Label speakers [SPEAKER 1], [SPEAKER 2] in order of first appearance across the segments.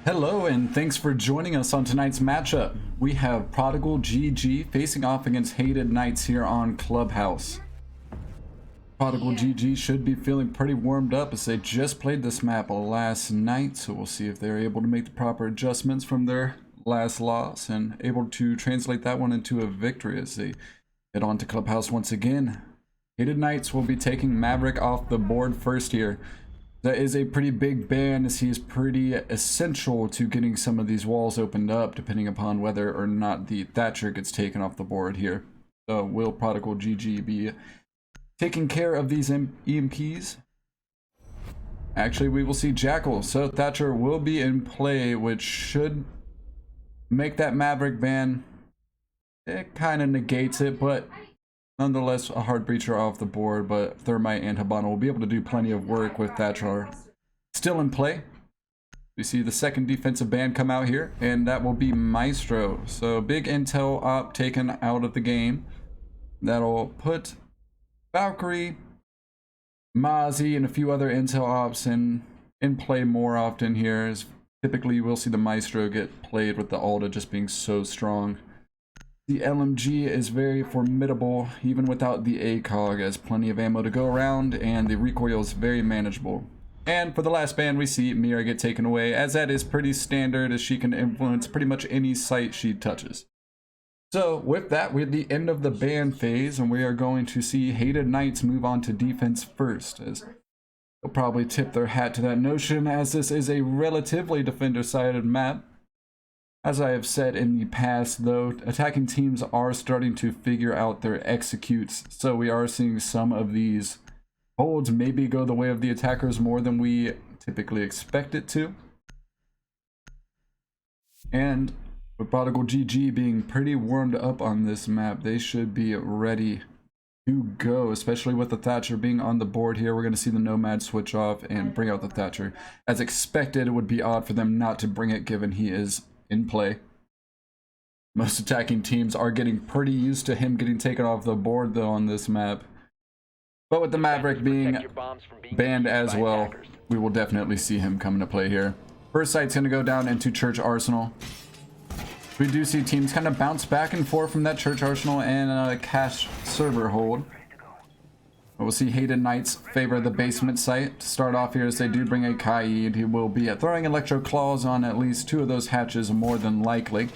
[SPEAKER 1] Hello and thanks for joining us on tonight's matchup. We have ProdigalGG facing off against Hated Knights here on Clubhouse. ProdigalGG should be feeling pretty warmed up as they just played this map last night, so we'll see if they're able to make the proper adjustments from their last loss and able to translate that one into a victory as they head on to Clubhouse once again. Hated Knights will be taking Maverick off the board first here. That is a pretty big ban as he is pretty essential to getting some of these walls opened up depending upon whether or not the Thatcher gets taken off the board here. So will ProdigalGG be taking care of these EMPs? Actually, we will see Jackal. So Thatcher will be in play, which should make that Maverick ban. It kind of negates it, but nonetheless, a hard breacher off the board, but Thermite and Habana will be able to do plenty of work with Thatcher still in play. We see the second defensive ban come out here, and that will be Maestro. So big intel op taken out of the game. That'll put Valkyrie, Mozzie, and a few other intel ops in play more often here. As typically, you will see the Maestro get played with the Alda just being so strong. The LMG is very formidable even without the ACOG, as plenty of ammo to go around, and the recoil is very manageable. And for the last ban, we see Mira get taken away, as that is pretty standard, as she can influence pretty much any site she touches. So with that, we're at the end of the ban phase, and we are going to see Hated Knights move on to defense first, as they'll probably tip their hat to that notion, as this is a relatively defender-sided map. As I have said in the past, though, attacking teams are starting to figure out their executes, so we are seeing some of these holds maybe go the way of the attackers more than we typically expect it to. And with ProdigalGG being pretty warmed up on this map, they should be ready to go, especially with the Thatcher being on the board here. We're going to see the Nomad switch off and bring out the Thatcher. As expected, it would be odd for them not to bring it given he is in play. Most attacking teams are getting pretty used to him getting taken off the board though on this map. But with the Maverick being banned as well, we will definitely see him come into play here. First site's going to go down into Church Arsenal. We do see teams kind of bounce back and forth from that Church Arsenal and a cash server hold. We'll see Hated Knights favor the basement site to start off here, as they do bring a Kaid. He will be throwing Electro Claws on at least two of those hatches, more than likely.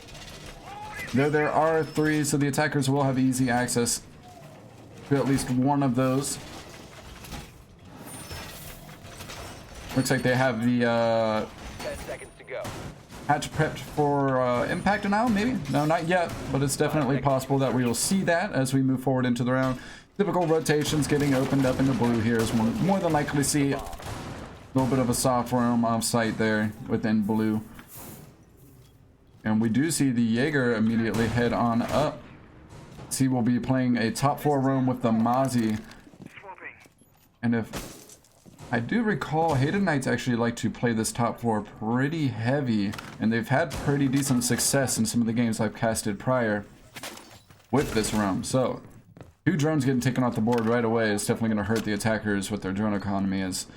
[SPEAKER 1] Though there are three, so the attackers will have easy access to at least one of those. Looks like they have the
[SPEAKER 2] 10 seconds to go.
[SPEAKER 1] hatch prepped for impact now, maybe? No, not yet, but it's definitely possible that we will see that as we move forward into the round. Typical rotations getting opened up into blue here is more than likely see a little bit of a soft roam off site there within blue. And we do see the Jaeger immediately head on up. He will be playing a top 4 roam with the Mozzie. And if I do recall, Hated Knights actually like to play this top 4 pretty heavy, and they've had pretty decent success in some of the games I've casted prior with this roam. So 2 drones getting taken off the board right away is definitely going to hurt the attackers with their drone economy, as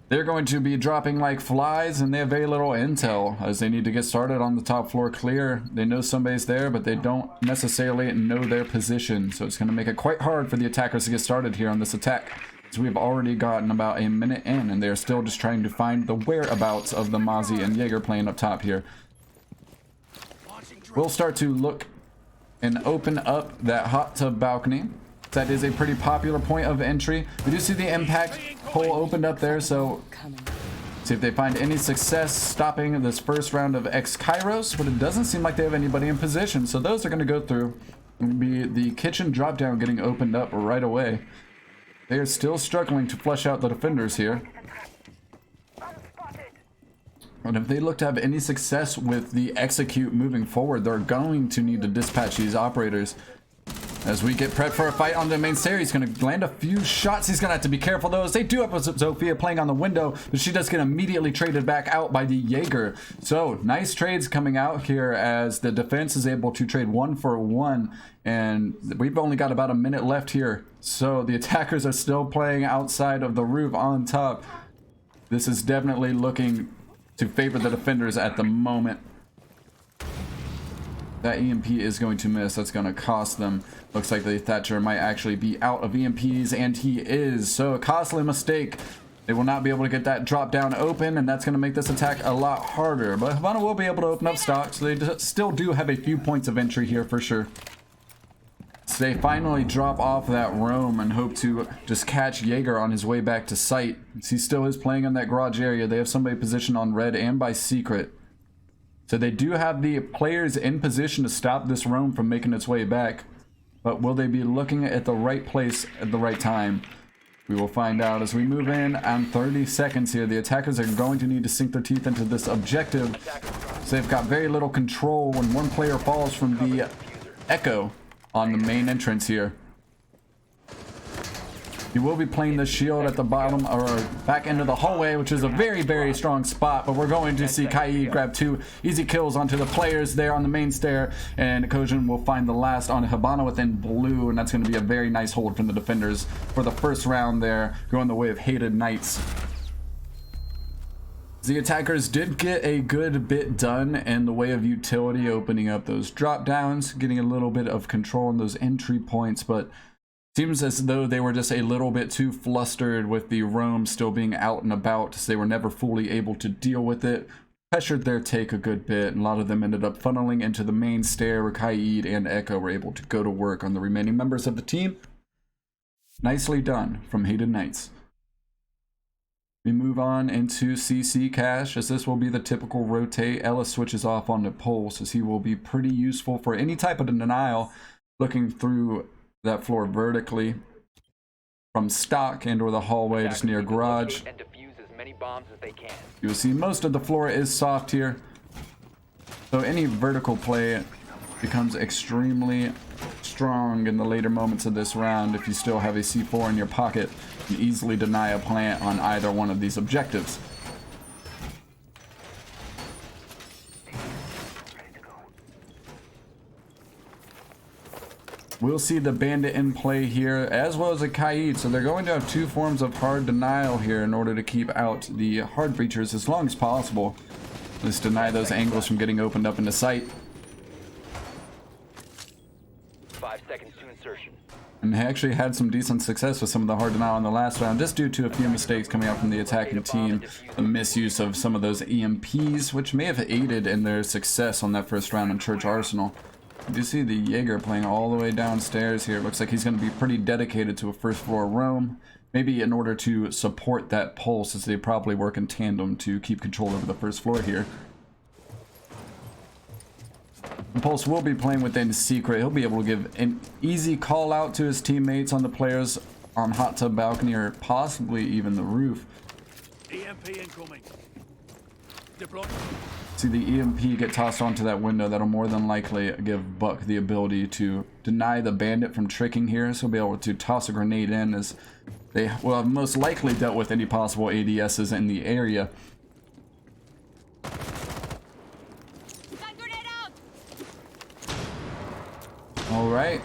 [SPEAKER 1] they're going to be dropping like flies and they have very little intel as they need to get started on the top floor clear. They know somebody's there, but they don't necessarily know their position, so it's going to make it quite hard for the attackers to get started here on this attack. So we've already gotten about a minute in and they're still just trying to find the whereabouts of the Mozzie and Jaeger playing up top here. We'll start to look and open up that hot tub balcony. That is a pretty popular point of entry. We do see the impact hole opened up there, so see if they find any success stopping this first round of X-Kairos, but it doesn't seem like they have anybody in position, so those are going to go through. It'll be the kitchen drop down getting opened up right away. They are still struggling to flush out the defenders here. And if they look to have any success with the execute moving forward, they're going to need to dispatch these operators. As we get prepped for a fight on the main stair, he's going to land a few shots. He's going to have to be careful though, as they do have Zofia playing on the window, but she does get immediately traded back out by the Jaeger. So nice trades coming out here as the defense is able to trade 1 for 1, and we've only got about a minute left here. So the attackers are still playing outside of the roof on top. This is definitely looking to favor the defenders at the moment. That EMP is going to miss. That's going to cost them. Looks like the Thatcher might actually be out of EMPs, and he is. So a costly mistake. They will not be able to get that drop down open, and that's going to make this attack a lot harder. But Havana will be able to open up stock, so they still do have a few points of entry here for sure. So they finally drop off that roam and hope to just catch Jaeger on his way back to site. He still is playing in that garage area. They have somebody positioned on red and by secret. So they do have the players in position to stop this roam from making its way back. But will they be looking at the right place at the right time? We will find out as we move in on 30 seconds here. The attackers are going to need to sink their teeth into this objective. So they've got very little control when one player falls from the Echo on the main entrance here. He will be playing the shield at the bottom or back end of the hallway, which is a very, very strong spot. But we're going to see Kai grab 2 easy kills onto the players there on the main stair. And Kojin will find the last on Habana within blue. And that's going to be a very nice hold from the defenders for the first round there, going the way of Hated Knights. The attackers did get a good bit done in the way of utility, opening up those drop downs, getting a little bit of control on those entry points, but seems as though they were just a little bit too flustered with the roam still being out and about, so they were never fully able to deal with it. Pressured their take a good bit, and a lot of them ended up funneling into the main stair where Kaid and Echo were able to go to work on the remaining members of the team. Nicely done from Hated Knights. We move on into CC Cash, as this will be the typical rotate. Ellis switches off on the Pulse, as he will be pretty useful for any type of denial, looking through that floor vertically from stock and or the hallway just near garage.
[SPEAKER 2] And defuse as many bombs as they can.
[SPEAKER 1] You'll see most of the floor is soft here, so any vertical play becomes extremely strong in the later moments of this round. If you still have a C4 in your pocket, you can easily deny a plant on either one of these objectives. We'll see the Bandit in play here, as well as a Kaid, so they're going to have 2 forms of hard denial here in order to keep out the hard breachers as long as possible. Let's deny those angles from getting opened up into sight.
[SPEAKER 2] 5 seconds to insertion.
[SPEAKER 1] And they actually had some decent success with some of the hard denial in the last round, just due to a few mistakes coming out from the attacking team. The misuse of some of those EMPs, which may have aided in their success on that first round in Church Arsenal. You do see the Jaeger playing all the way downstairs here. It looks like he's going to be pretty dedicated to a first floor roam. Maybe in order to support that Pulse, as they probably work in tandem to keep control over the first floor here. The Pulse will be playing within secret. He'll be able to give an easy call out to his teammates on the players on hot tub balcony or possibly even the roof.
[SPEAKER 3] EMP incoming. Deploy.
[SPEAKER 1] See the EMP get tossed onto that window. That'll more than likely give Buck the ability to deny the Bandit from tricking here, so he'll be able to toss a grenade in, as they will have most likely dealt with any possible ADSs in the area. Alright.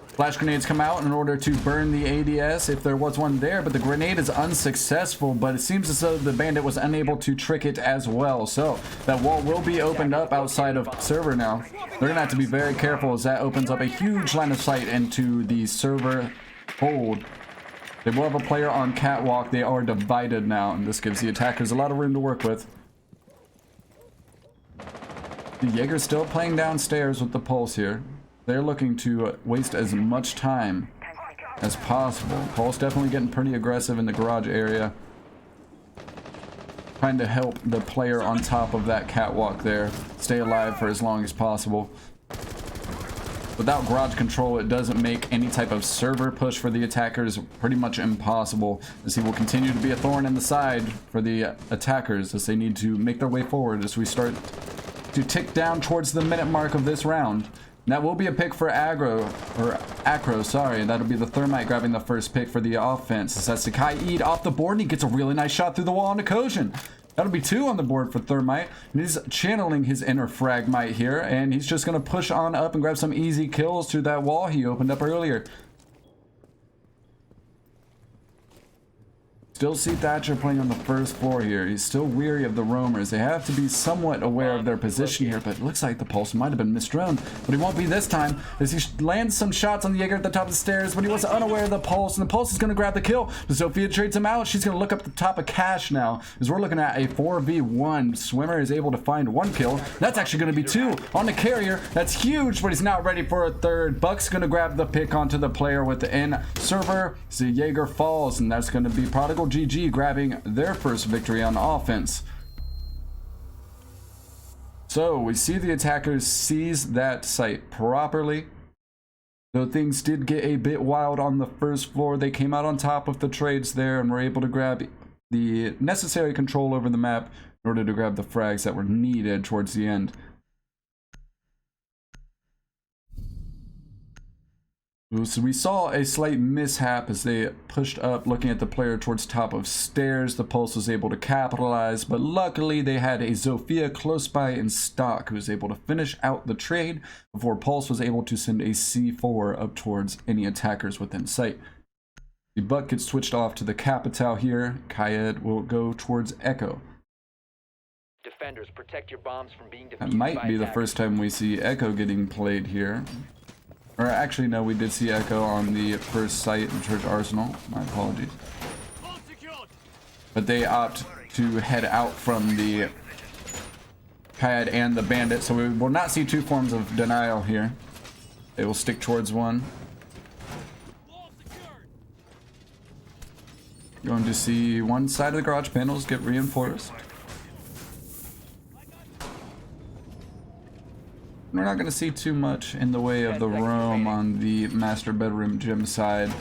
[SPEAKER 1] Flash grenades come out in order to burn the ADS if there was one there, but the grenade is unsuccessful, but it seems as though the Bandit was unable to trick it as well. So that wall will be opened up outside of server now. They're going to have to be very careful, as that opens up a huge line of sight into the server hold. They will have a player on catwalk. They are divided now, and this gives the attackers a lot of room to work with. The Jaeger's still playing downstairs with the Pulse here. They're looking to waste as much time as possible. Pulse definitely getting pretty aggressive in the garage area, trying to help the player on top of that catwalk there stay alive for as long as possible. Without garage control, it doesn't make any type of server push for the attackers pretty much impossible, as he will continue to be a thorn in the side for the attackers as they need to make their way forward as we start to tick down towards the minute mark of this round. That will be a pick for Acro, sorry. That'll be the Thermite grabbing the first pick for the offense. As that's the Kaid off the board, and he gets a really nice shot through the wall on the Kojin. That'll be 2 on the board for Thermite. And he's channeling his inner Fragmite here, and he's just going to push on up and grab some easy kills through that wall he opened up earlier. Still see Thatcher playing on the first floor here. He's still weary of the roamers. They have to be somewhat aware of their position here, but it looks like the pulse might have been misdrowned, but he won't be this time as he lands some shots on the Jaeger at the top of the stairs, but he was unaware of the pulse, and the pulse is going to grab the kill. Sophia trades him out. She's going to look up the top of cash now as we're looking at a 4v1. Swimmer is able to find 1 kill. That's actually going to be 2 on the carrier. That's huge, but he's not ready for a third. Buck's going to grab the pick onto the player within server. The Jaeger falls, and that's going to be ProdigalGG grabbing their first victory on offense. So we see the attackers seize that site properly. Though things did get a bit wild on the first floor, they came out on top of the trades there and were able to grab the necessary control over the map in order to grab the frags that were needed towards the end. So we saw a slight mishap as they pushed up looking at the player towards top of stairs. The Pulse was able to capitalize, but luckily they had a Zofia close by in stock who was able to finish out the trade before Pulse was able to send a C4 up towards any attackers within sight. The Buck gets switched off to the Capital here. Kayed will go towards Echo.
[SPEAKER 2] Defenders, protect your bombs from being defused.
[SPEAKER 1] That might be the first time we see Echo getting played here. Or actually, no, we did see Echo on the first site in Church Arsenal. My apologies. But they opt to head out from the pad and the bandit, so we will not see 2 forms of denial here. They will stick towards one. Going to see one side of the garage panels get reinforced. We're not going to see too much in the way of the roam on the master bedroom gym side.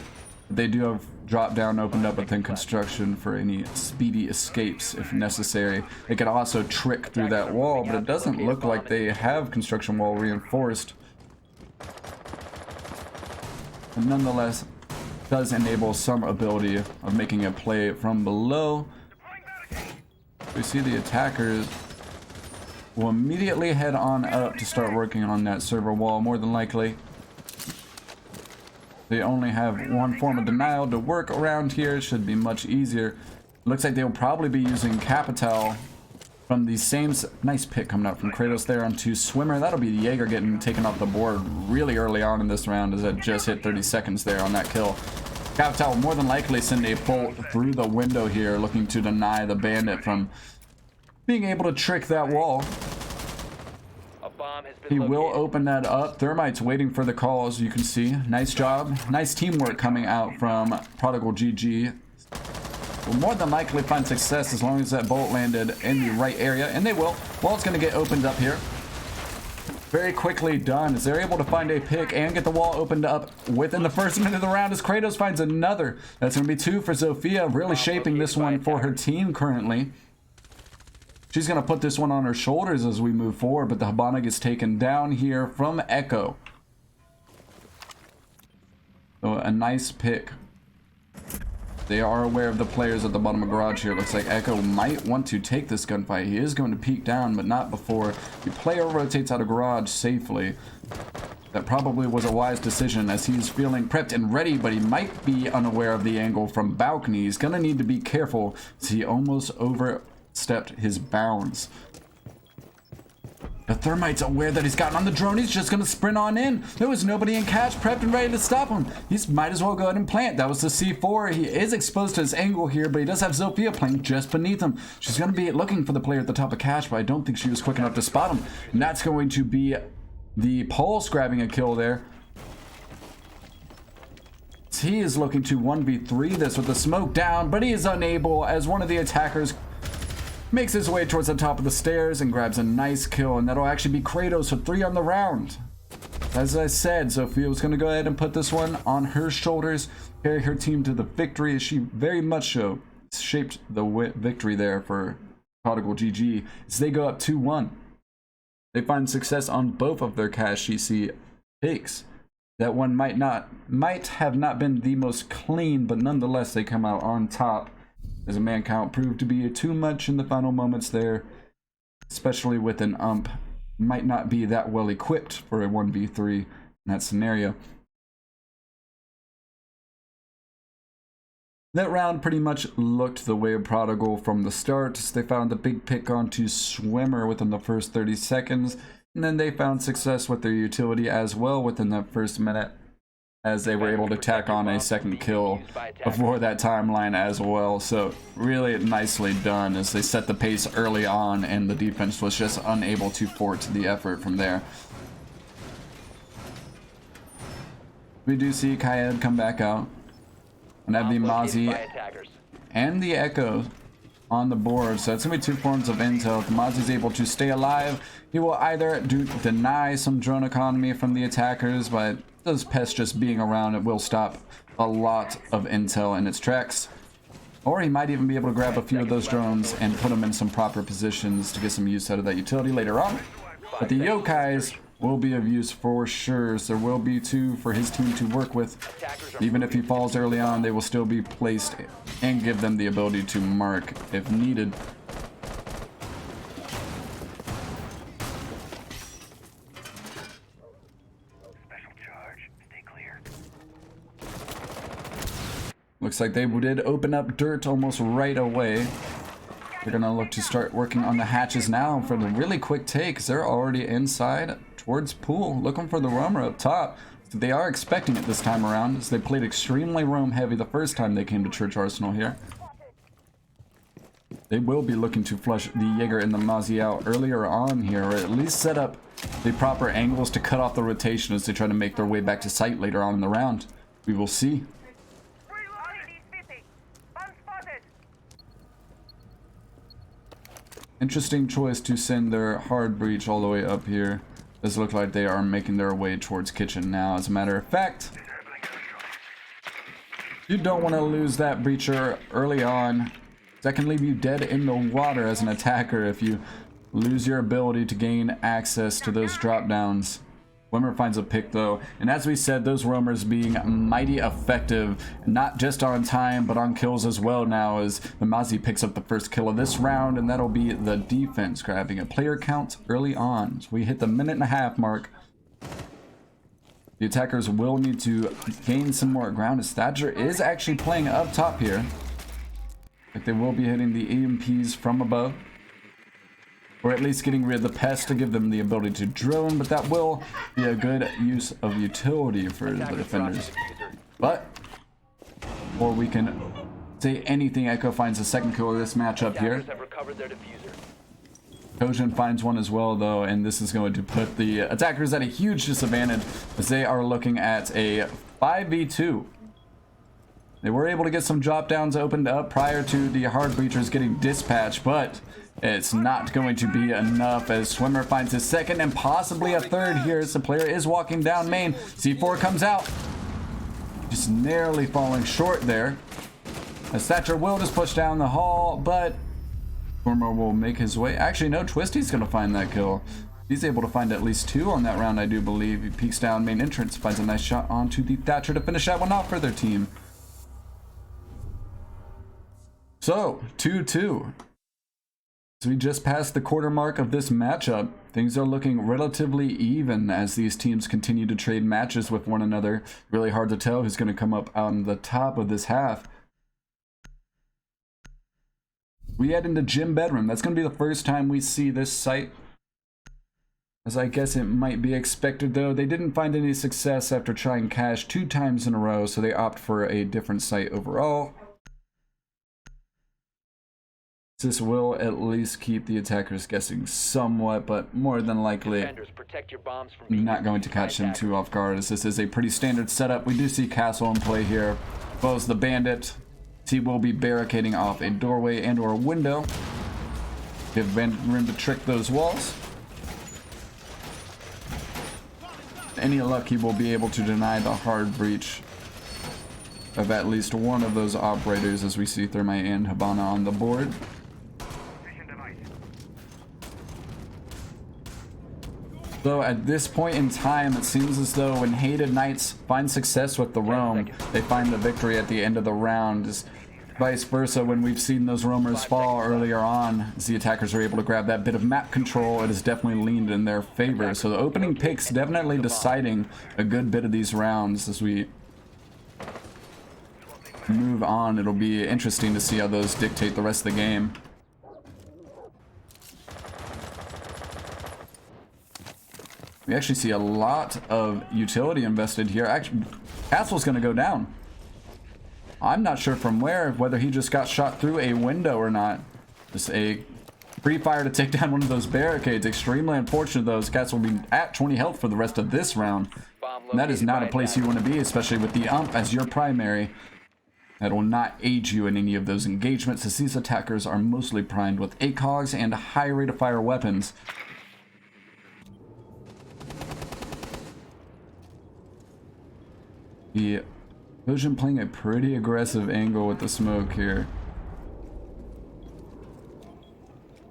[SPEAKER 1] They do have drop down opened up within construction for any speedy escapes if necessary. They could also trick through that wall, but it doesn't look like they have construction wall reinforced. But nonetheless, does enable some ability of making a play from below. We see the attackers will immediately head on up to start working on that server wall, more than likely. They only have 1 form of denial to work around here. It should be much easier. Looks like they'll probably be using Capital from the same... Nice pick coming out from Kratos there onto Swimmer. That'll be the Jaeger getting taken off the board really early on in this round, as it just hit 30 seconds there on that kill. Capital will more than likely send a bolt through the window here, looking to deny the bandit from being able to trick that wall. He will open that up. Thermite's waiting for the call, as you can see. Nice job. Nice teamwork coming out from ProdigalGG. Will more than likely find success as long as that bolt landed in the right area, and they will. Wall's going to get opened up here. Very quickly done as they're able to find a pick and get the wall opened up within the first minute of the round as Kratos finds another. That's going to be 2 for Zofia, really shaping this one for her team currently. She's going to put this one on her shoulders as we move forward, but the Habana gets taken down here from Echo. So a nice pick. They are aware of the players at the bottom of garage here. Looks like Echo might want to take this gunfight. He is going to peek down, but not before the player rotates out of garage safely. That probably was a wise decision as he's feeling prepped and ready, but he might be unaware of the angle from balcony. He's going to need to be careful as he almost overstepped his bounds. The Thermite's aware that he's gotten on the drone. He's just going to sprint on in. There was nobody in cash prepped and ready to stop him. He might as well go ahead and plant. That was the C4. He is exposed to his angle here, but he does have Zofia playing just beneath him. She's going to be looking for the player at the top of cash, but I don't think she was quick enough to spot him. And that's going to be the Pulse grabbing a kill there. He is looking to 1v3 this with the smoke down, but he is unable as one of the attackers makes his way towards the top of the stairs and grabs a nice kill, and that'll actually be Kratos for 3 on the round. As I said, Zofia was going to go ahead and put this one on her shoulders, carry her team to the victory, as she very much so shaped the victory there for ProdigalGG as they go up 2-1. They find success on both of their cash GC picks. That one might have not been the most clean, but nonetheless they come out on top, as a man count proved to be too much in the final moments there, especially with an ump. Might not be that well equipped for a 1v3 in that scenario. That round pretty much looked the way of Prodigal from the start. They found a big pick onto Swimmer within the first 30 seconds, and then they found success with their utility as well within that first minute, as they were able to tack on a second kill before that timeline as well. So really nicely done as they set the pace early on, and the defense was just unable to thwart the effort from there. We do see Kayed come back out and have the Mozzie and the Echo on the board. So that's going to be two forms of intel. If the Mozzie's able to stay alive, he will either deny some drone economy from the attackers, but those pests just being around, it will stop a lot of intel in its tracks. Or he might even be able to grab a few of those drones and put them in some proper positions to get some use out of that utility later on. But the Yokais will be of use for sure. So there will be two for his team to work with. Even if he falls early on, they will still be placed and give them the ability to mark if needed. Looks like they did open up dirt almost right away. They're gonna look to start working on the hatches now for the really quick takes. They're already inside towards pool, looking for the roamer up top. So they are expecting it this time around, as they played extremely roam heavy the first time they came to Church Arsenal here. They will be looking to flush the Jaeger and the Mozzie out earlier on here, or at least set up the proper angles to cut off the rotation as they try to make their way back to site later on in the round. We will see. Interesting choice to send their hard breach all the way up here. Does look like they are making their way towards kitchen now. As a matter of fact, you don't want to lose that breacher early on. That can leave you dead in the water as an attacker if you lose your ability to gain access to those drop downs. Wimmer finds a pick though, and as we said, those roamers being mighty effective, not just on time, but on kills as well now, as the Mozzie picks up the first kill of this round, and that'll be the defense grabbing a player count early on. So we hit the minute-and-a-half mark. The attackers will need to gain some more ground, as Thatcher is actually playing up top here. Like they will be hitting the EMPs from above, or at least getting rid of the pests to give them the ability to drone, but that will be a good use of utility for the defenders. But before we can say anything, Echo finds the second kill of this matchup here. Kojin finds one as well though, and this is going to put the attackers at a huge disadvantage as they are looking at a 5v2. They were able to get some drop downs opened up prior to the hard breachers getting dispatched, but it's not going to be enough as Swimmer finds his second and possibly a third here as the player is walking down main. C4 comes out. Just narrowly falling short there. As Thatcher will just push down the hall, but Swimmer will make his way. Actually, no, Twisty's going to find that kill. He's able to find at least two on that round, I do believe. He peeks down main entrance, finds a nice shot onto the Thatcher to finish that one off for their team. So, 2-2. So we just passed the quarter mark of this matchup. Things are looking relatively even as these teams continue to trade matches with one another. Really hard to tell who's going to come up on the top of this half. We head into gym bedroom. That's going to be the first time we see this site, as I guess it might be expected though. They didn't find any success after trying cash 2 times in a row, so they opt for a different site overall. This will at least keep the attackers guessing somewhat, but more than likely not going to catch them too off guard, as this is a pretty standard setup. We do see Castle in play here, as well as the Bandit. He will be barricading off a doorway and or a window. Give Bandit room to trick those walls. Any luck, he will be able to deny the hard breach of at least one of those operators, as we see Thermite and Habana on the board. So at this point in time, it seems as though when Hated Knights find success with the roam, they find the victory at the end of the round. Just vice versa, when we've seen those roamers fall earlier on, as the attackers are able to grab that bit of map control, it has definitely leaned in their favor. So the opening picks definitely deciding a good bit of these rounds, as we move on, it'll be interesting to see how those dictate the rest of the game. We actually see a lot of utility invested here. Actually, Castle's going to go down. I'm not sure from whether he just got shot through a window or not. Just a free fire to take down one of those barricades. Extremely unfortunate, though. Castle will be at 20 health for the rest of this round. And that is not a place you want to be, especially with the ump as your primary. That will not aid you in any of those engagements, as these attackers are mostly primed with ACOGs and high rate of fire weapons. The Trojan playing a pretty aggressive angle with the smoke here.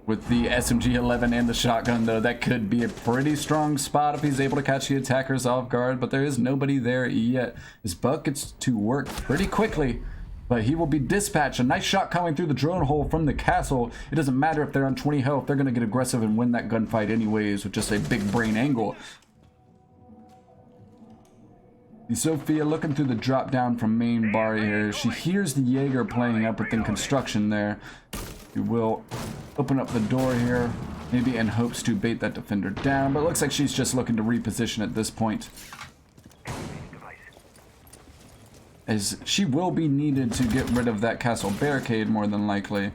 [SPEAKER 1] With the SMG-11 and the shotgun, though, that could be a pretty strong spot if he's able to catch the attackers off guard, but there is nobody there yet. His buck gets to work pretty quickly, but he will be dispatched. A nice shot coming through the drone hole from the castle. It doesn't matter if they're on 20 health, they're going to get aggressive and win that gunfight anyways with just a big brain angle. Sophia looking through the drop down from main bar here. She hears the Jaeger playing up within construction there. She will open up the door here, maybe in hopes to bait that defender down, but it looks like she's just looking to reposition at this point, as she will be needed to get rid of that castle barricade more than likely.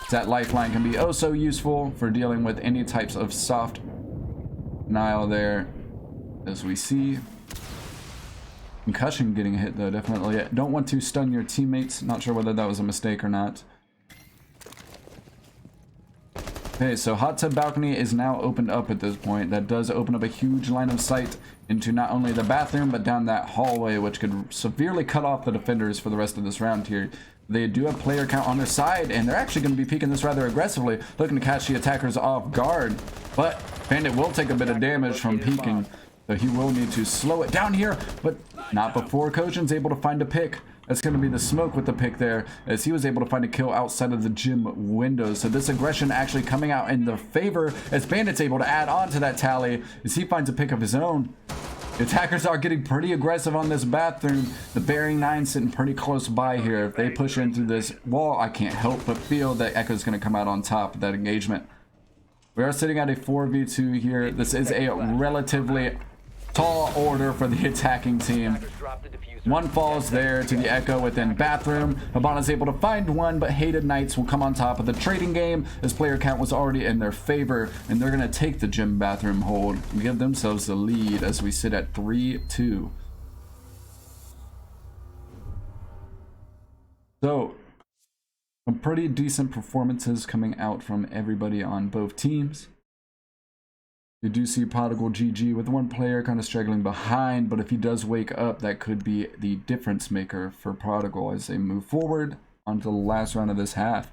[SPEAKER 1] That lifeline can be oh so useful for dealing with any types of soft denial there, as we see. Concussion getting hit, though, definitely. Don't want to stun your teammates. Not sure whether that was a mistake or not. Okay, so hot tub balcony is now opened up at this point. That does open up a huge line of sight into not only the bathroom, but down that hallway, which could severely cut off the defenders for the rest of this round here. They do have player count on their side, and they're actually going to be peeking this rather aggressively, looking to catch the attackers off guard. But Bandit will take a bit of damage from peeking, so he will need to slow it down here, but not before Kojin's able to find a pick. That's going to be the smoke with the pick there, as he was able to find a kill outside of the gym window. So this aggression actually coming out in their favor, as Bandit's able to add on to that tally as he finds a pick of his own. The attackers are getting pretty aggressive on this bathroom. The bearing 9 sitting pretty close by here. If they push in through this wall, I can't help but feel that Echo's going to come out on top of that engagement. We are sitting at a 4v2 here. This is a relatively tall order for the attacking team. One falls there to the Echo within bathroom. Habana's able to find one, but Hated Knights will come on top of the trading game, as player count was already in their favor, and they're going to take the gym bathroom hold and give themselves the lead as we sit at 3-2. So, some pretty decent performances coming out from everybody on both teams. You do see ProdigalGG with one player kind of struggling behind, but if he does wake up, that could be the difference maker for Prodigal as they move forward onto the last round of this half.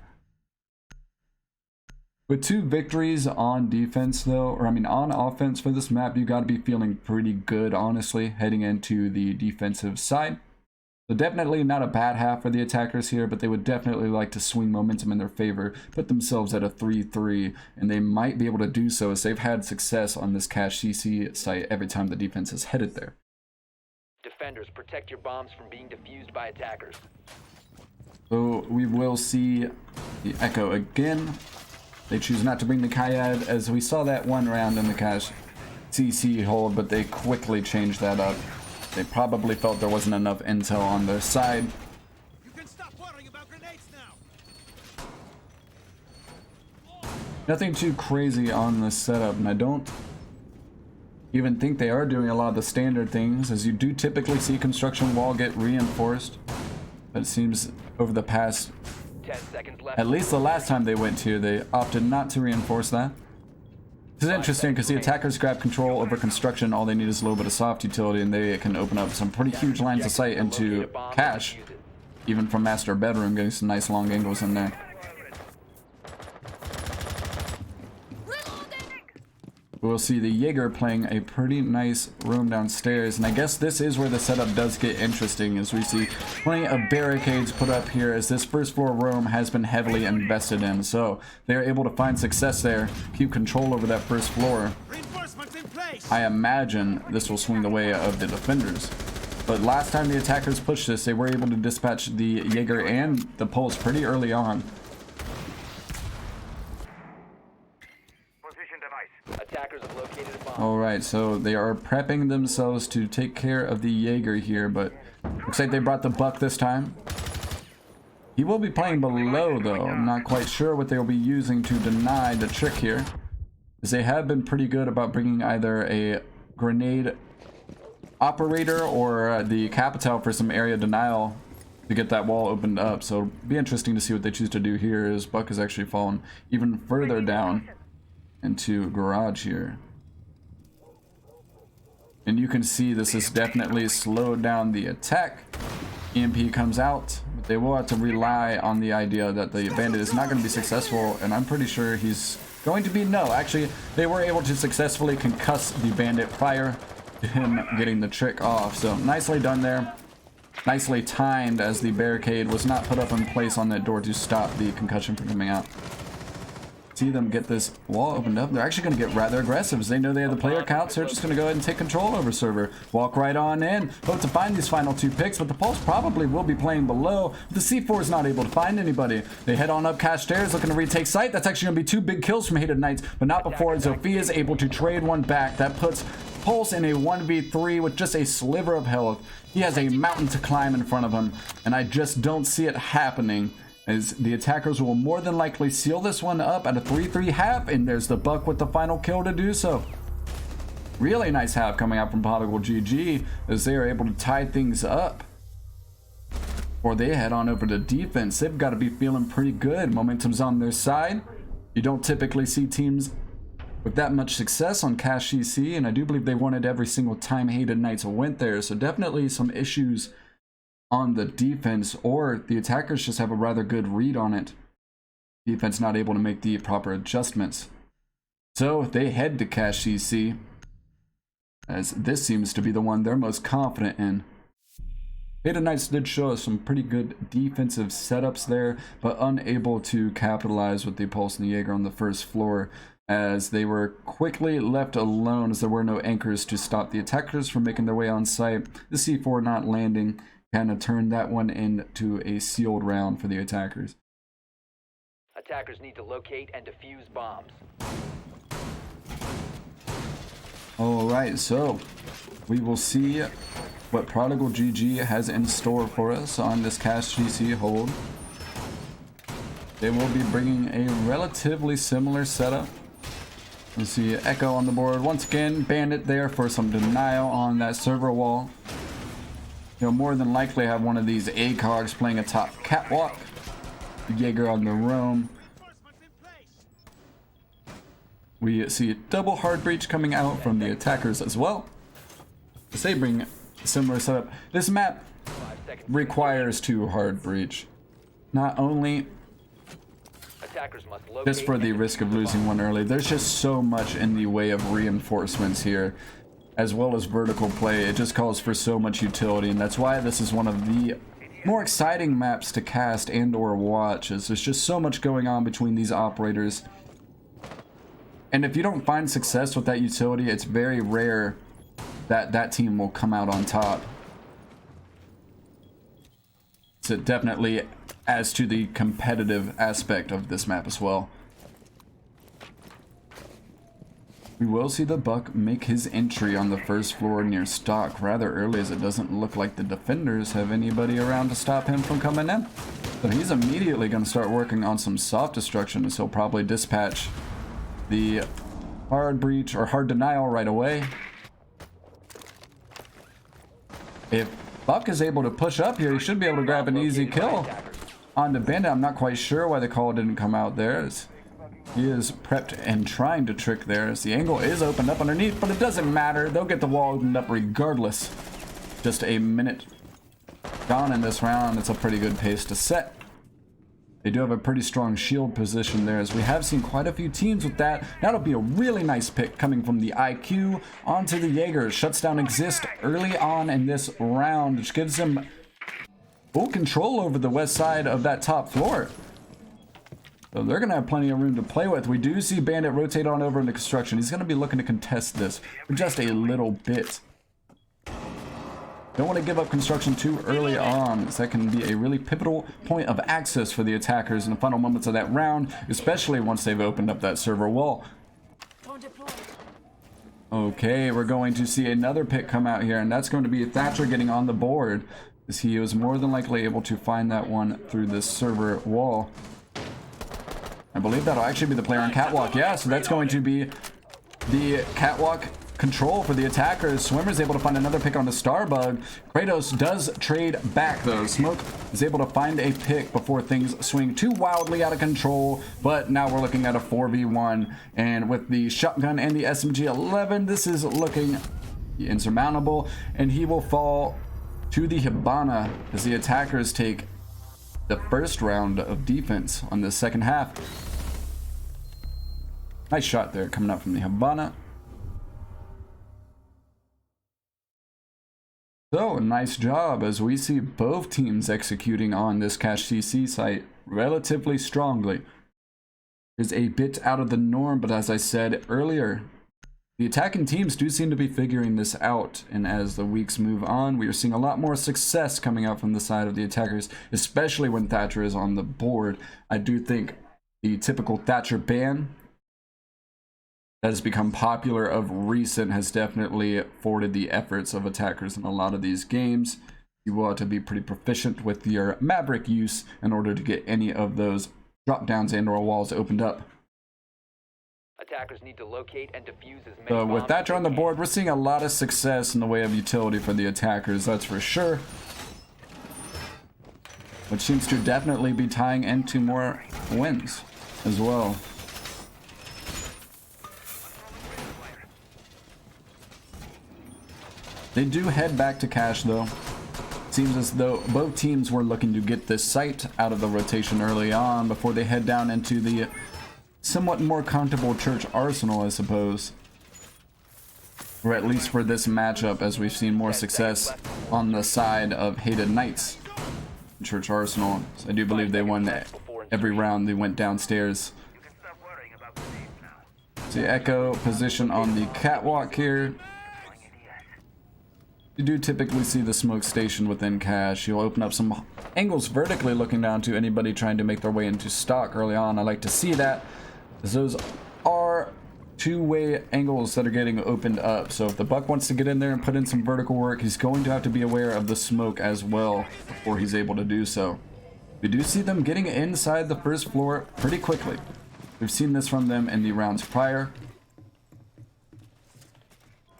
[SPEAKER 1] With 2 victories on defense, though, or I mean on offense for this map, you got to be feeling pretty good, honestly, heading into the defensive side. So definitely not a bad half for the attackers here, but they would definitely like to swing momentum in their favor, put themselves at a 3-3, and they might be able to do so as they've had success on this cache CC site every time the defense is headed there.
[SPEAKER 2] Defenders, protect your bombs from being defused by attackers.
[SPEAKER 1] So we will see the Echo again. They choose not to bring the Kayad, as we saw that one round in the cache CC hold, but they quickly changed that up. They probably felt there wasn't enough intel on their side.
[SPEAKER 3] You can stop worrying about grenades now.
[SPEAKER 1] Nothing too crazy on this setup, and I don't even think they are doing a lot of the standard things, as you do typically see construction wall get reinforced. But it seems over the past,
[SPEAKER 2] 10 seconds left.
[SPEAKER 1] at least the last time they went here, they opted not to reinforce that. This is interesting because the attackers grab control over construction. All they need is a little bit of soft utility, and they can open up some pretty huge lines of sight into cache, even from master bedroom, getting some nice long angles in there. We'll see the Jaeger playing a pretty nice room downstairs, and I guess this is where the setup does get interesting, as we see plenty of barricades put up here, as this first floor room has been heavily invested in. So they're able to find success there, keep control over that first floor.
[SPEAKER 3] Reinforcements in place.
[SPEAKER 1] I imagine this will swing the way of the defenders. But last time the attackers pushed this, they were able to dispatch the Jaeger and the Pulse pretty early on.
[SPEAKER 2] Attackers have located a bomb.
[SPEAKER 1] Alright, so they are prepping themselves to take care of the Jaeger here, but looks like they brought the Buck this time. He will be playing below, though. I'm not quite sure what they'll be using to deny the trick here, as they have been pretty good about bringing either a grenade operator or the Capital for some area denial to get that wall opened up. So it'll be interesting to see what they choose to do here, as Buck has actually fallen even further down into garage here. And you can see this has definitely slowed down the attack. EMP comes out, but they will have to rely on the idea that the bandit is not going to be successful, and I'm pretty sure he's going to be no. Actually, they were able to successfully concuss the bandit prior to him getting the trick off. So nicely done there. Nicely timed, as the barricade was not put up in place on that door to stop the concussion from coming out. See them get this wall opened up. They're actually going to get rather aggressive, as they know they have the player count, so they're just going to go ahead and take control over server. Walk right on in. Hope to find these final 2 picks, but the Pulse probably will be playing below. The C4 is not able to find anybody. They head on up cash stairs, looking to retake site. That's actually going to be 2 big kills from Hated Knights, but not before Zofia is able to trade one back. That puts Pulse in a 1v3 with just a sliver of health. He has a mountain to climb in front of him, and I just don't see it happening, as the attackers will more than likely seal this one up at a 3-3 half, and there's the Buck with the final kill to do so. Really nice half coming out from ProdigalGG, as they are able to tie things up. Or they head on over to defense. They've got to be feeling pretty good. Momentum's on their side. You don't typically see teams with that much success on Cash CC, and I do believe they won it every single time Hated Knights went there, so definitely some issues on the defense, or the attackers just have a rather good read on it. Defense not able to make the proper adjustments. So they head to Cash CC, as this seems to be the one they're most confident in. Hated Knights did show us some pretty good defensive setups there, but unable to capitalize with the Pulse and the Jaeger on the first floor, as they were quickly left alone, as there were no anchors to stop the attackers from making their way on site. The C4 not landing kind of turned that one into a sealed round for the attackers.
[SPEAKER 2] Attackers need to locate and defuse bombs.
[SPEAKER 1] Alright, so we will see what ProdigalGG has in store for us on this Cash GC hold. They will be bringing a relatively similar setup. Let's see, Echo on the board once again. Bandit there for some denial on that server wall. You'll more than likely have one of these ACOGs playing a top catwalk. Jaeger on the roam. We see a double hard breach coming out from the attackers as well, as they bring a similar setup. This map requires 2 hard breach. Not only just for the risk of losing one early, there's just so much in the way of reinforcements here, as well as vertical play. It just calls for so much utility, and that's why this is one of the more exciting maps to cast and or watch, as there's just so much going on between these operators. And if you don't find success with that utility, it's very rare that that team will come out on top. So it definitely adds to the competitive aspect of this map as well. We will see the Buck make his entry on the first floor near stock rather early, as it doesn't look like the defenders have anybody around to stop him from coming in. So he's immediately going to start working on some soft destruction, as he'll probably dispatch the hard breach or hard denial right away. If Buck is able to push up here, he should be able to grab an easy kill on the bandit. I'm not quite sure why the call didn't come out there, as he is prepped and trying to trick there, as the angle is opened up underneath, but it doesn't matter. They'll get the wall opened up regardless. Just a minute gone in this round. It's a pretty good pace to set. They do have a pretty strong shield position there, as we have seen quite a few teams with that. That'll be a really nice pick coming from the IQ onto the Jaeger. Shuts down Exist early on in this round, which gives them full control over the west side of that top floor. So they're going to have plenty of room to play with. We do see Bandit rotate on over into construction. He's going to be looking to contest this for just a little bit. Don't want to give up construction too early on, as that can be a really pivotal point of access for the attackers in the final moments of that round, especially once they've opened up that server wall. Okay, we're going to see another pick come out here, and that's going to be Thatcher getting on the board, as he was more than likely able to find that one through this server wall. I believe that'll actually be the player on catwalk. Yeah, so that's going to be the catwalk control for the attackers. Swimmer's able to find another pick on the Starbug. Kratos does trade back though. Smoke is able to find a pick before things swing too wildly out of control, but now we're looking at a 4v1, and with the shotgun and the SMG-11, this is looking insurmountable, and he will fall to the Hibana as the attackers take the first round of defense on the second half. Nice shot there coming out from the Hibana. So, nice job as we see both teams executing on this Cache CC site relatively strongly. It's a bit out of the norm, but as I said earlier, the attacking teams do seem to be figuring this out, and as the weeks move on, we are seeing a lot more success coming out from the side of the attackers, especially when Thatcher is on the board. I do think the typical Thatcher ban that has become popular of recent has definitely forwarded the efforts of attackers in a lot of these games. You will have to be pretty proficient with your Maverick use in order to get any of those drop downs and or walls opened up.
[SPEAKER 2] Attackers need to locate and defuse as many
[SPEAKER 1] So with
[SPEAKER 2] bombs
[SPEAKER 1] Thatcher
[SPEAKER 2] as
[SPEAKER 1] on the
[SPEAKER 2] they
[SPEAKER 1] board,
[SPEAKER 2] can.
[SPEAKER 1] we're seeing a lot of success in the way of utility for the attackers, that's for sure. Which seems to definitely be tying into more wins as well. They do head back to Cache though. Seems as though both teams were looking to get this site out of the rotation early on before they head down into the somewhat more comfortable Church Arsenal, I suppose. Or at least for this matchup, as we've seen more success on the side of Hated Knights. Church Arsenal, so I do believe they won every round they went downstairs. See Echo position on the catwalk here. You do typically see the smoke station within Cache. You'll open up some angles vertically looking down to anybody trying to make their way into stock early on. I like to see that, as those are two-way angles that are getting opened up. So if the Buck wants to get in there and put in some vertical work, he's going to have to be aware of the smoke as well before he's able to do so. We do see them getting inside the first floor pretty quickly. We've seen this from them in the rounds prior.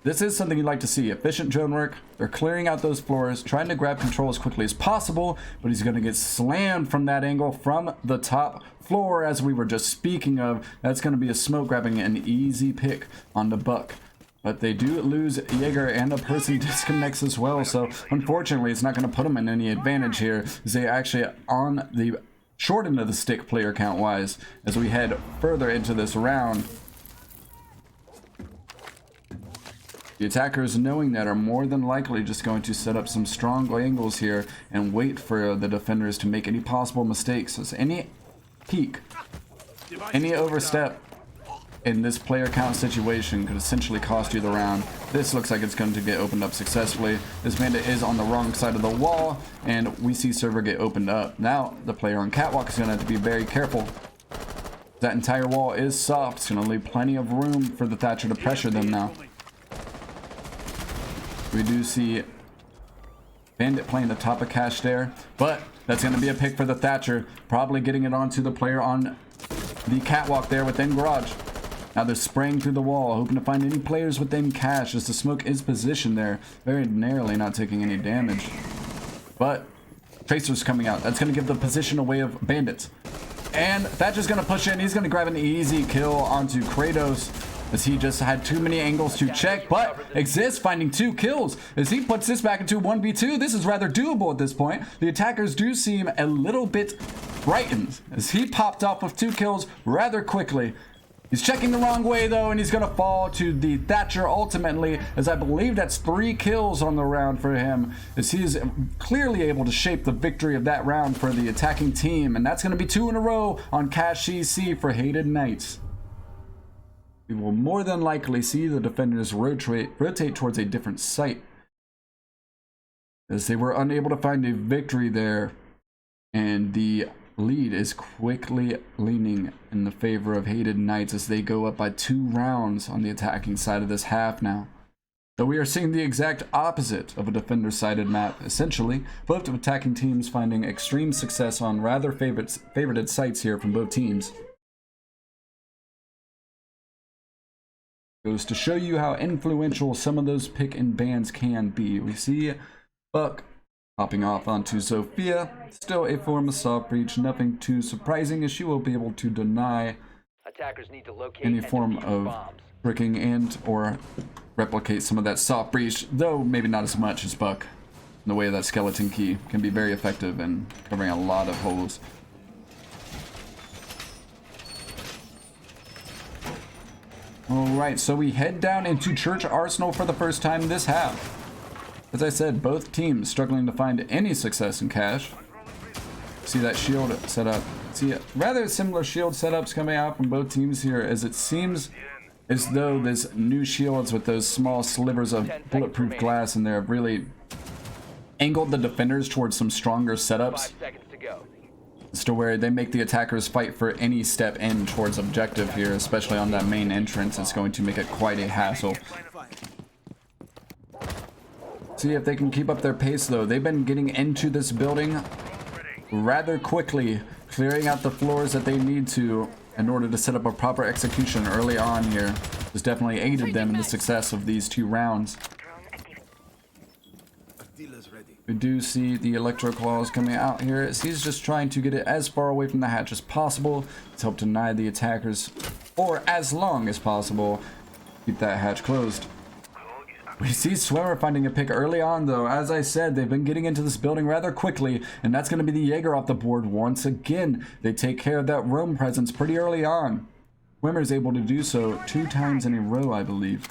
[SPEAKER 1] This is something you'd like to see. Efficient drone work. They're clearing out those floors, trying to grab control as quickly as possible, but he's going to get slammed from that angle from the top floor, as we were just speaking of. That's going to be a smoke grabbing an easy pick on the Buck. But they do lose Jaeger, and a person disconnects as well, so unfortunately it's not going to put them in any advantage here, as they actually on the short end of the stick player count wise as we head further into this round. The attackers, knowing that, are more than likely just going to set up some strong angles here and wait for the defenders to make any possible mistakes. As any peek, any overstep in this player count situation could essentially cost you the round. This looks like it's going to get opened up successfully. This bandit is on the wrong side of the wall, and we see server get opened up. Now the player on catwalk is going to have to be very careful. That entire wall is soft. It's going to leave plenty of room for the Thatcher to pressure them now. We do see Bandit playing the top of Cache there, but that's going to be a pick for the Thatcher, probably getting it onto the player on the catwalk there within garage. Now they're spraying through the wall, hoping to find any players within Cache, as the smoke is positioned there, very narrowly, not taking any damage. But Tracer's coming out. That's going to give the position away of Bandits. And Thatcher's going to push in. He's going to grab an easy kill onto Kratos, as he just had too many angles to check, but Exist finding 2 kills as he puts this back into 1v2. This is rather doable at this point. The attackers do seem a little bit frightened as he popped off with 2 kills rather quickly. He's checking the wrong way though, and he's gonna fall to the Thatcher ultimately, as I believe that's 3 kills on the round for him, as he is clearly able to shape the victory of that round for the attacking team, and that's gonna be 2 in a row on Cache CC for Hated Knights. We will more than likely see the defenders rotate towards a different site. as they were unable to find a victory there, and the lead is quickly leaning in the favor of Hated Knights as they go up by 2 rounds on the attacking side of this half now. So we are seeing the exact opposite of a defender-sided map, essentially. Both attacking teams finding extreme success on rather favorited sites here from both teams. Goes to show you how influential some of those pick and bans can be. We see Buck hopping off onto Sophia. Still a form of soft breach, nothing too surprising as she will be able to deny
[SPEAKER 2] Attackers need to locate
[SPEAKER 1] any
[SPEAKER 2] and
[SPEAKER 1] form
[SPEAKER 2] defuse
[SPEAKER 1] of
[SPEAKER 2] bombs.
[SPEAKER 1] tricking and or replicate some of that soft breach, though maybe not as much as Buck. In the way of that skeleton key can be very effective in covering a lot of holes. Alright, so we head down into Church Arsenal for the first time this half. As I said, both teams struggling to find any success in cash. See that shield setup. See rather similar shield setups coming out from both teams here, as it seems as though there's new shields with those small slivers of bulletproof glass in there have really angled the defenders towards some stronger
[SPEAKER 2] 5
[SPEAKER 1] setups.
[SPEAKER 2] seconds to go.
[SPEAKER 1] As to where they make the attackers fight for any step in towards objective here, especially on that main entrance. It's going to make it quite a hassle. See if they can keep up their pace though. They've been getting into this building rather quickly, clearing out the floors that they need to in order to set up a proper execution early on here. This definitely aided them in the success of these 2 rounds. We do see the Electro Claws coming out here as he's just trying to get it as far away from the hatch as possible to help deny the attackers, or as long as possible, keep that hatch closed. We see Swimmer finding a pick early on though. As I said, they've been getting into this building rather quickly, and that's going to be the Jaeger off the board once again. They take care of that roam presence pretty early on. Swimmer's able to do so 2 times in a row, I believe.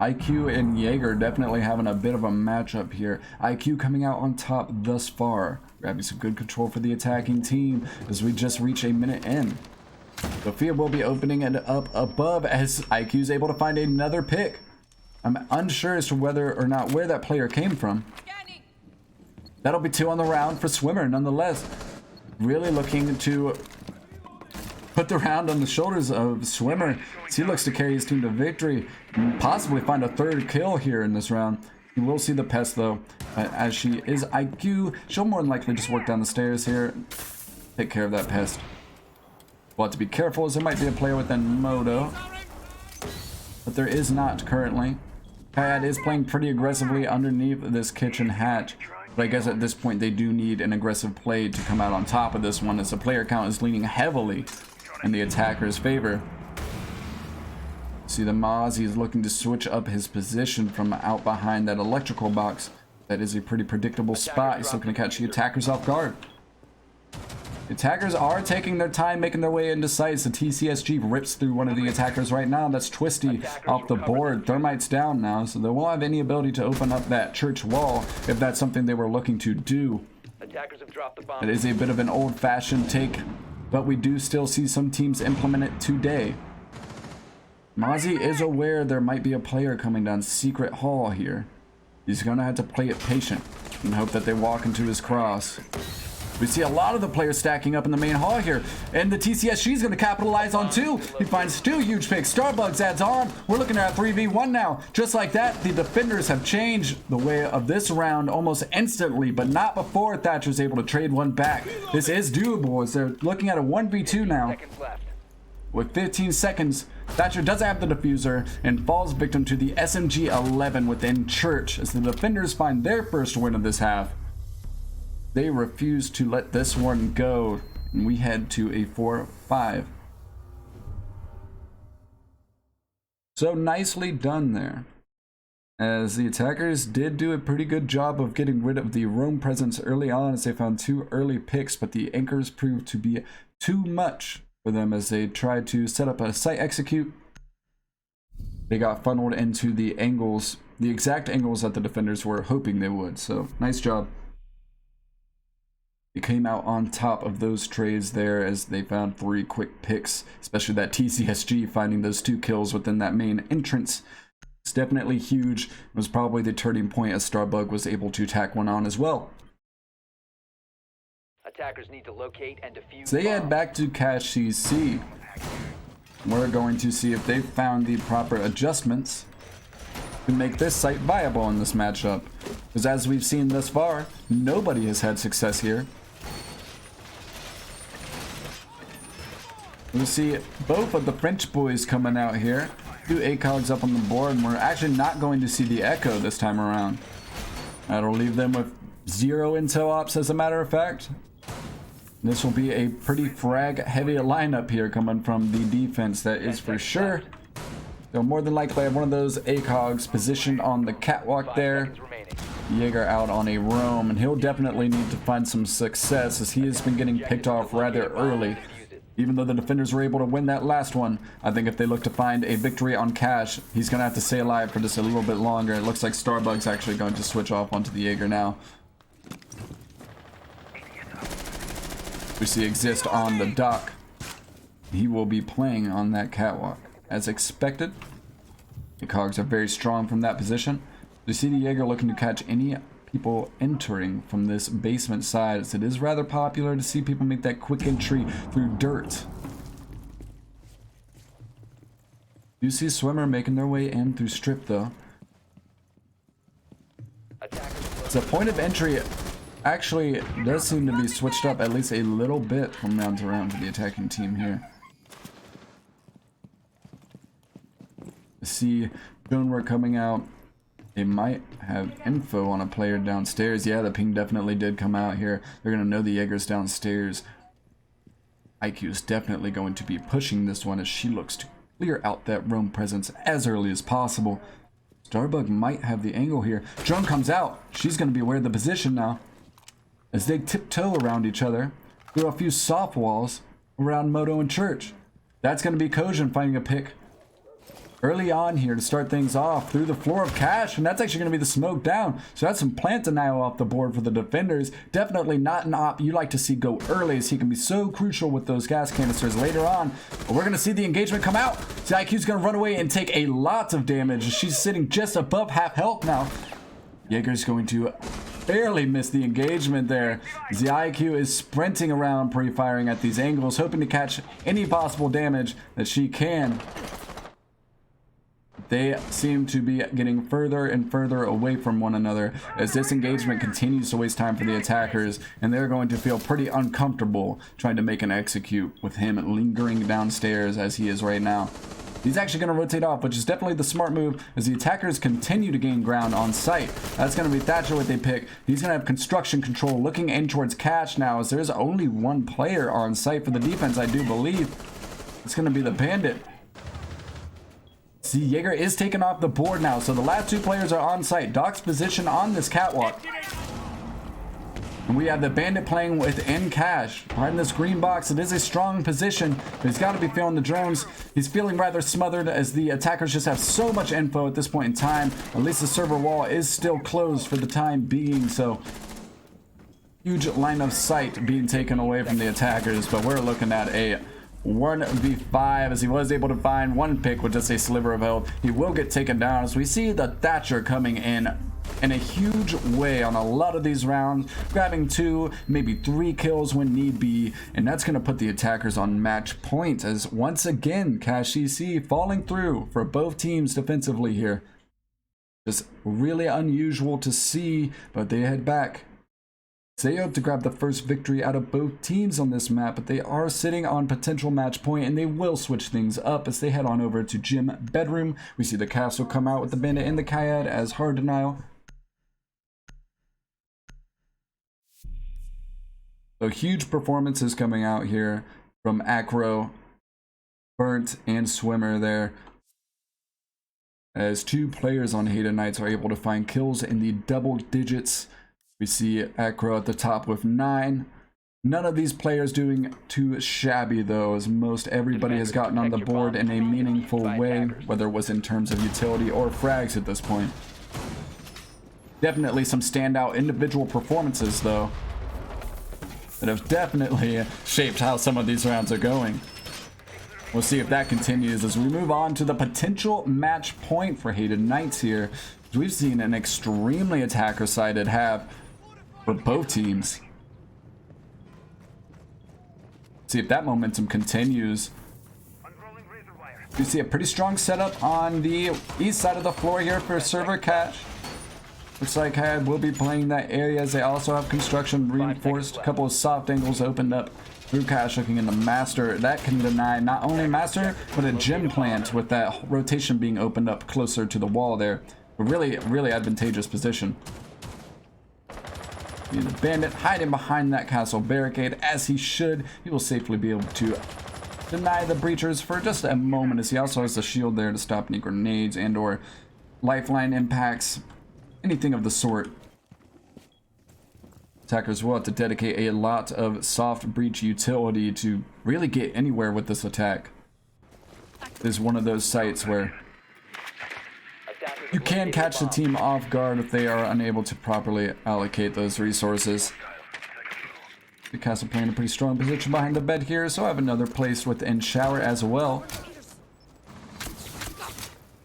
[SPEAKER 1] IQ and Jaeger definitely having a bit of a matchup here. IQ coming out on top thus far, grabbing some good control for the attacking team as we just reach a minute in. Sophia will be opening it up above as IQ is able to find another pick. I'm unsure as to whether or not where that player came from. That'll be 2 on the round for Swimmer nonetheless. Really looking to put the round on the shoulders of Swimmer as he looks to carry his team to victory and possibly find a 3rd kill here in this round. You will see the pest though, as she is IQ, she'll more than likely just work down the stairs here, take care of that pest. We'll have to be careful as there might be a player within Moto, but there is not currently. Kayad is playing pretty aggressively underneath this kitchen hatch, but I guess at this point they do need an aggressive play to come out on top of this one as the player count is leaning heavily in the attacker's favor. See the Mozzie is looking to switch up his position from out behind that electrical box. That is a pretty predictable spot. He's looking to catch the attackers off guard. The attackers are taking their time making their way into sites. The TCSG rips through one of the attackers right now. That's Twisty off the board. Thermite's down now, so they won't have any ability to open up that church wall if that's something they were looking to do.
[SPEAKER 2] Attackers have dropped the bomb.
[SPEAKER 1] It is a bit of an old-fashioned take, but we do still see some teams implement it today. Mozzie is aware there might be a player coming down Secret Hall here. He's going to have to play it patient and hope that they walk into his cross. We see a lot of the players stacking up in the main hall here, and the TCSG is going to capitalize on 2. He finds 2 huge picks. Starbucks adds on. We're looking at a 3v1 now. Just like that, the defenders have changed the way of this round almost instantly, but not before Thatcher's able to trade one back. This is doable as they're looking at a 1v2 now.
[SPEAKER 2] Seconds left.
[SPEAKER 1] With 15 seconds, Thatcher does have the diffuser and falls victim to the SMG-11 within Church as the defenders find their first win of this half. They refuse to let this one go, and we head to a 4-5. So nicely done there, as the attackers did do a pretty good job of getting rid of the roam presence early on as they found 2 early picks, but the anchors proved to be too much for them as they tried to set up a site execute. They got funneled into the angles, the exact angles that the defenders were hoping they would, so nice job. They came out on top of those trades there as they found 3 quick picks, especially that TCSG finding those 2 kills within that main entrance. It's definitely huge. It was probably the turning point as Starbug was able to tack one on as well.
[SPEAKER 2] Attackers need to locate and defuse.
[SPEAKER 1] So they head
[SPEAKER 2] bombs.
[SPEAKER 1] back to Cache CC. We're going to see if they've found the proper adjustments to make this site viable in this matchup. Because as we've seen thus far, nobody has had success here. We see both of the French boys coming out here. 2 ACOGs up on the board, and we're actually not going to see the Echo this time around. That'll leave them with 0 intel ops, as a matter of fact. This will be a pretty frag heavy lineup here coming from the defense, that is for sure. They'll more than likely have one of those ACOGs positioned on the catwalk
[SPEAKER 2] 5
[SPEAKER 1] there.
[SPEAKER 2] seconds remaining.
[SPEAKER 1] Jaeger out on a roam, and he'll definitely need to find some success as he has been getting picked off rather early. Even though the defenders were able to win that last one, I think if they look to find a victory on Cache, he's going to have to stay alive for just a little bit longer. It looks like Starbug's actually going to switch off onto the Jaeger now. We see Exist on the dock. He will be playing on that catwalk. As expected, the cogs are very strong from that position. We see the Jaeger looking to catch any people entering from this basement side, as it is rather popular to see people make that quick entry through dirt. You see Swimmer making their way in through strip though. The point of entry actually does seem to be switched up at least a little bit from round to round for the attacking team here. See Stonework coming out. They might have info on a player downstairs. Yeah, the ping definitely did come out here. They're going to know the Jaeger's downstairs. IQ is definitely going to be pushing this one as she looks to clear out that roam presence as early as possible. Starbug might have the angle here. Drone comes out. She's going to be aware of the position now, as they tiptoe around each other through a few soft walls around Moto and Church. That's going to be Kojin finding a pick early on here to start things off through the floor of Cache, and that's actually going to be the smoke down. So that's some plant denial off the board for the defenders. Definitely not an op you like to see go early, as he can be so crucial with those gas canisters later on. But we're going to see the engagement come out. So IQ's going to run away and take a lot of damage. She's sitting just above half health now. Jaeger's going to barely miss the engagement there. The IQ is sprinting around pre-firing at these angles, hoping to catch any possible damage that she can. They seem to be getting further and further away from one another as this engagement continues to waste time for the attackers, and they're going to feel pretty uncomfortable trying to make an execute with him lingering downstairs as he is right now. He's actually going to rotate off, which is definitely the smart move as the attackers continue to gain ground on site. That's going to be Thatcher what they pick. He's going to have construction control looking in towards Cache now, as there's only one player on site for the defense, I do believe. It's going to be the Bandit. See, Jaeger is taken off the board now, so the last 2 players are on site. Doc's position on this catwalk. And we have the Bandit playing within Cache. Right in this green box, it is a strong position, but he's got to be feeling the drones. He's feeling rather smothered as the attackers just have so much info at this point in time. At least the server wall is still closed for the time being, so huge line of sight being taken away from the attackers, but we're looking at a 1v5 as he was able to find one pick with just a sliver of health. He will get taken down as we see the Thatcher coming in a huge way on a lot of these rounds, grabbing 2, maybe 3 kills when need be, and that's going to put the attackers on match point as once again Cache CC falling through for both teams defensively here. Just really unusual to see, but they head back. They hope to grab the first victory out of both teams on this map, but they are sitting on potential match point, and they will switch things up as they head on over to Gym Bedroom. We see the Castle come out with the Bandit and the Kayad as hard denial. So huge performances coming out here from Acro, Burnt, and Swimmer there, as 2 players on Hated Knights are able to find kills in the double digits. We see Acro at the top with 9. None of these players doing too shabby though, as most everybody has gotten on the board in a meaningful way, whether it was in terms of utility or frags at this point. Definitely some standout individual performances though, that have definitely shaped how some of these rounds are going. We'll see if that continues as we move on to the potential match point for Hated Knights here. We've seen an extremely attacker-sided half for both teams. See if that momentum continues. You see a pretty strong setup on the east side of the floor here for server cache. Looks like Hyde will be playing that area as they also have construction reinforced. A couple of soft angles opened up through cache looking into master. That can deny not only master, but a gem plant with that rotation being opened up closer to the wall there. A really advantageous position. The bandit hiding behind that castle barricade as he should. He will safely be able to deny the breachers for just a moment as he also has the shield there to stop any grenades and or lifeline impacts, anything of the sort. Attackers will have to dedicate a lot of soft breach utility to really get anywhere with this attack. This is one of those sites where you can catch the team off guard if they are unable to properly allocate those resources. The castle playing a pretty strong position behind the bed here, so I have another place within shower as well.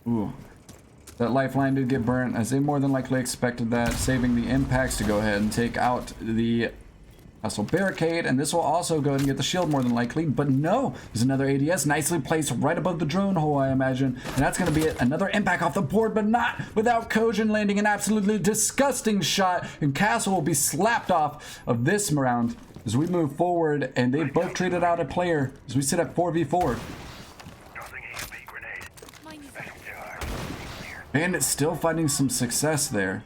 [SPEAKER 1] Ooh. That lifeline did get burnt as they more than likely expected that, saving the impacts to go ahead and take out the castle barricade, and this will also go ahead and get the shield more than likely, but no, there's another ADS nicely placed right above the drone hole, I imagine, and that's going to be another impact off the board, but not without Kojin landing an absolutely disgusting shot, and castle will be slapped off of this round as we move forward, and they've both traded out a player as we sit at 4v4. Bandit still finding some success there.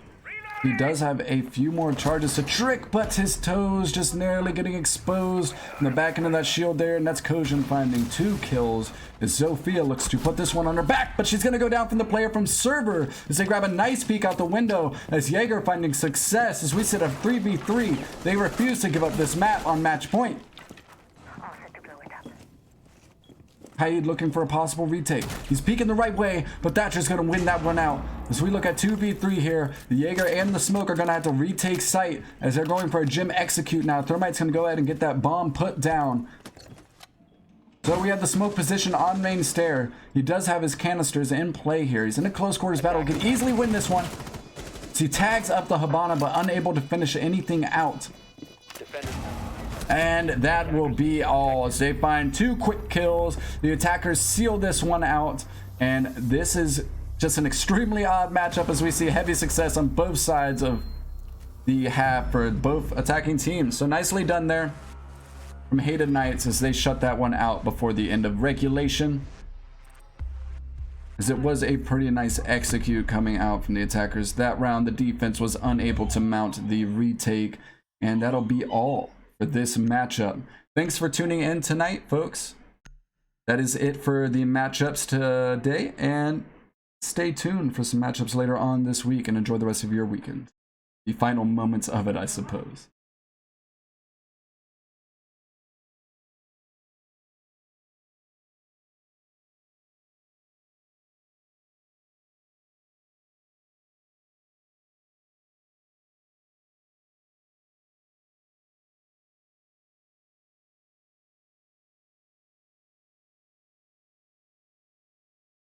[SPEAKER 1] He does have a few more charges to trick, but his toes just narrowly getting exposed in the back end of that shield there, and that's Kojin finding 2 kills as Zofia looks to put this one on her back, but she's going to go down from the player from server as they grab a nice peek out the window as Jaeger finding success as we sit at 3v3. They refuse to give up this map on match point. Haid looking for a possible retake. He's peeking the right way, but Thatcher's going to win that one out. As we look at 2v3 here, the Jaeger and the Smoke are going to have to retake site as they're going for a gem execute now. Thermite's going to go ahead and get that bomb put down. So we have the Smoke position on main stair. He does have his canisters in play here. He's in a close quarters battle. Can easily win this one. So he tags up the Habana, but unable to finish anything out. And that will be all as they find 2 quick kills. The attackers seal this one out, and this is just an extremely odd matchup as we see heavy success on both sides of the half for both attacking teams. So nicely done there from Hated Knights as they shut that one out before the end of regulation, as it was a pretty nice execute coming out from the attackers. That round the defense was unable to mount the retake, and that'll be all for this matchup. Thanks for tuning in tonight, folks. That is it for the matchups today, and stay tuned for some matchups later on this week and enjoy the rest of your weekend. The final moments of it, I suppose.